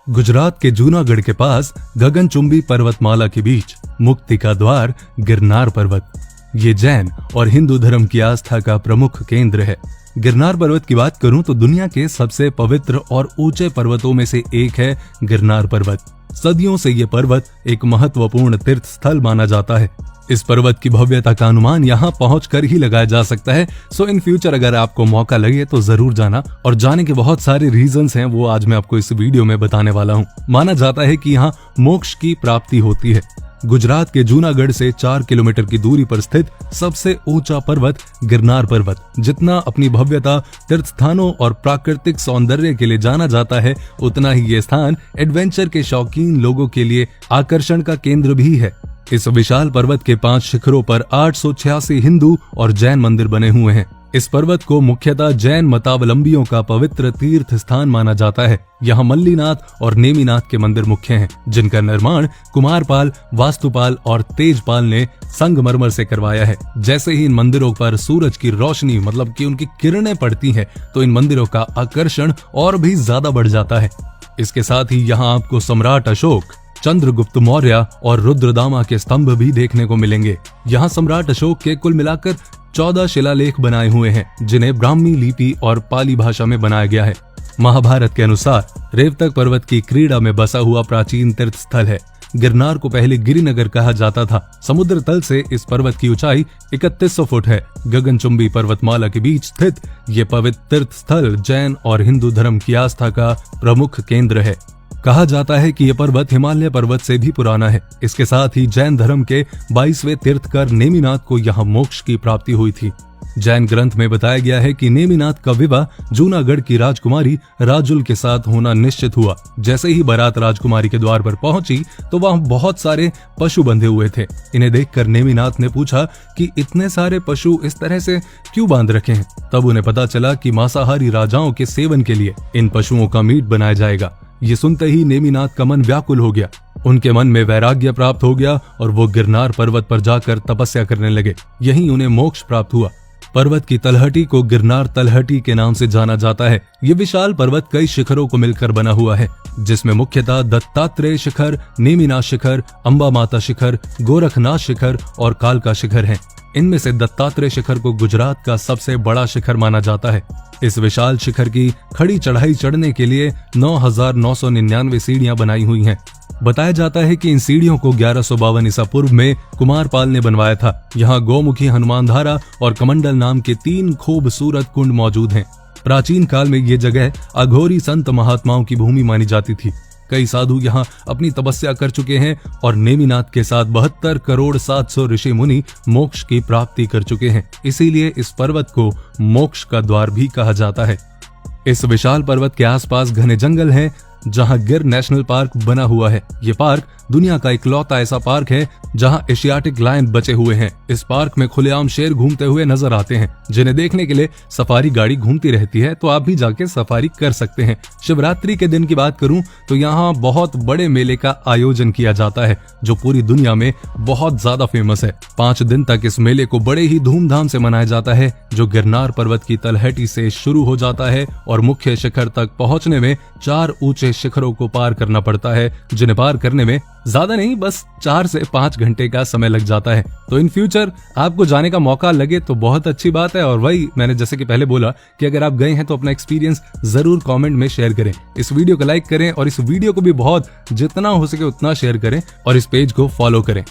गुजरात के जूनागढ़ के पास गगनचुंबी पर्वतमाला के बीच मुक्ति का द्वार गिरनार पर्वत। ये जैन और हिंदू धर्म की आस्था का प्रमुख केंद्र है। गिरनार पर्वत की बात करूं तो दुनिया के सबसे पवित्र और ऊंचे पर्वतों में से एक है गिरनार पर्वत। सदियों से ये पर्वत एक महत्वपूर्ण तीर्थ स्थल माना जाता है। इस पर्वत की भव्यता का अनुमान यहाँ पहुंचकर ही लगाया जा सकता है। सो इन फ्यूचर अगर आपको मौका लगे तो जरूर जाना, और जाने के बहुत सारे रीजंस हैं, वो आज मैं आपको इस वीडियो में बताने वाला हूँ। माना जाता है कि यहाँ मोक्ष की प्राप्ति होती है। गुजरात के जूनागढ़ से 4 किलोमीटर की दूरी पर स्थित सबसे ऊंचा पर्वत गिरनार पर्वत जितना अपनी भव्यता, तीर्थ स्थानों और प्राकृतिक सौंदर्य के लिए जाना जाता है, उतना ही ये स्थान एडवेंचर के शौकीन लोगों के लिए आकर्षण का केंद्र भी है। इस विशाल पर्वत के 5 शिखरों पर 886 हिंदू और जैन मंदिर बने हुए हैं। इस पर्वत को मुख्यतः जैन मतावलंबियों का पवित्र तीर्थ स्थान माना जाता है। यहाँ मल्लीनाथ और नेमिनाथ के मंदिर मुख्य हैं, जिनका निर्माण कुमारपाल, वास्तुपाल और तेजपाल ने संगमरमर से करवाया है। जैसे ही इन मंदिरों पर सूरज की रोशनी मतलब कि उनकी किरणें पड़ती हैं, तो इन मंदिरों का आकर्षण और भी ज्यादा बढ़ जाता है। इसके साथ ही यहाँ आपको सम्राट अशोक, चंद्रगुप्त मौर्य और रुद्रदामा के स्तंभ भी देखने को मिलेंगे। यहाँ सम्राट अशोक के कुल मिलाकर 14 शिलालेख बनाए हुए हैं, जिन्हें ब्राह्मी लिपि और पाली भाषा में बनाया गया है। महाभारत के अनुसार रेवतक पर्वत की क्रीड़ा में बसा हुआ प्राचीन तीर्थ स्थल है। गिरनार को पहले गिरिनगर कहा जाता था। समुद्र तल से इस पर्वत की ऊंचाई 3100 फुट है। गगनचुंबी पर्वतमाला के बीच स्थित ये पवित्र तीर्थ स्थल जैन और हिंदू धर्म की आस्था का प्रमुख केंद्र है। कहा जाता है कि यह पर्वत हिमालय पर्वत से भी पुराना है। इसके साथ ही जैन धर्म के 22वें तीर्थकर नेमिनाथ को यहाँ मोक्ष की प्राप्ति हुई थी। जैन ग्रंथ में बताया गया है कि नेमिनाथ का विवाह जूनागढ़ की राजकुमारी राजुल के साथ होना निश्चित हुआ। जैसे ही बारात राजकुमारी के द्वार पर पहुंची तो वहां बहुत सारे पशु बंधे हुए थे। इन्हें देखकर नेमिनाथ ने पूछा कि इतने सारे पशु इस तरह से क्यों बांध रखे हैं। तब उन्हें पता चला कि मांसाहारी राजाओं के सेवन के लिए इन पशुओं का मीट बनाया जाएगा। ये सुनते ही नेमिनाथ का मन व्याकुल हो गया। उनके मन में वैराग्य प्राप्त हो गया और वो गिरनार पर्वत पर जाकर तपस्या करने लगे। यहीं उन्हें मोक्ष प्राप्त हुआ। पर्वत की तलहटी को गिरनार तलहटी के नाम से जाना जाता है। ये विशाल पर्वत कई शिखरों को मिलकर बना हुआ है, जिसमें मुख्यतः दत्तात्रेय शिखर, नेमिनाथ शिखर, अंबा माता शिखर, गोरखनाथ शिखर और कालका शिखर हैं। इनमें से दत्तात्रेय शिखर को गुजरात का सबसे बड़ा शिखर माना जाता है। इस विशाल शिखर की खड़ी चढ़ाई चढ़ने के लिए 9,999 सीढ़ियां बनाई हुई हैं। बताया जाता है कि इन सीढ़ियों को 1152 ईसा पूर्व में कुमारपाल ने बनवाया था। यहाँ गौमुखी, हनुमान धारा और कमंडल नाम के 3 खूबसूरत कुंड मौजूद हैं। प्राचीन काल में ये जगह अघोरी संत महात्माओं की भूमि मानी जाती थी। कई साधु यहाँ अपनी तपस्या कर चुके हैं और नेमिनाथ के साथ 72 करोड़ 700 ऋषि मुनि मोक्ष की प्राप्ति कर चुके हैं। इसीलिए इस पर्वत को मोक्ष का द्वार भी कहा जाता है। इस विशाल पर्वत के आसपास घने जंगल हैं, जहां गिर नेशनल पार्क बना हुआ है। ये पार्क दुनिया का इकलौता ऐसा पार्क है जहां एशियाटिक लायन बचे हुए हैं। इस पार्क में खुलेआम शेर घूमते हुए नजर आते हैं, जिन्हें देखने के लिए सफारी गाड़ी घूमती रहती है, तो आप भी जाके सफारी कर सकते हैं। शिवरात्रि के दिन की बात करूं तो यहाँ बहुत बड़े मेले का आयोजन किया जाता है, जो पूरी दुनिया में बहुत ज्यादा फेमस है। 5 दिन तक इस मेले को बड़े ही धूमधाम से मनाया जाता है, जो गिरनार पर्वत की तलहटी से शुरू हो जाता है और मुख्य शिखर तक पहुंचने में 4 ऊंचे शिखरों को पार करना पड़ता है, जिन्हें पार करने में ज्यादा नहीं, बस 4 से 5 घंटे का समय लग जाता है। तो इन फ्यूचर आपको जाने का मौका लगे तो बहुत अच्छी बात है। और वही मैंने जैसे कि पहले बोला कि अगर आप गए हैं तो अपना एक्सपीरियंस जरूर कमेंट में शेयर करें। इस वीडियो को लाइक करें और इस वीडियो को भी बहुत जितना हो सके उतना शेयर करें और इस पेज को फॉलो करें।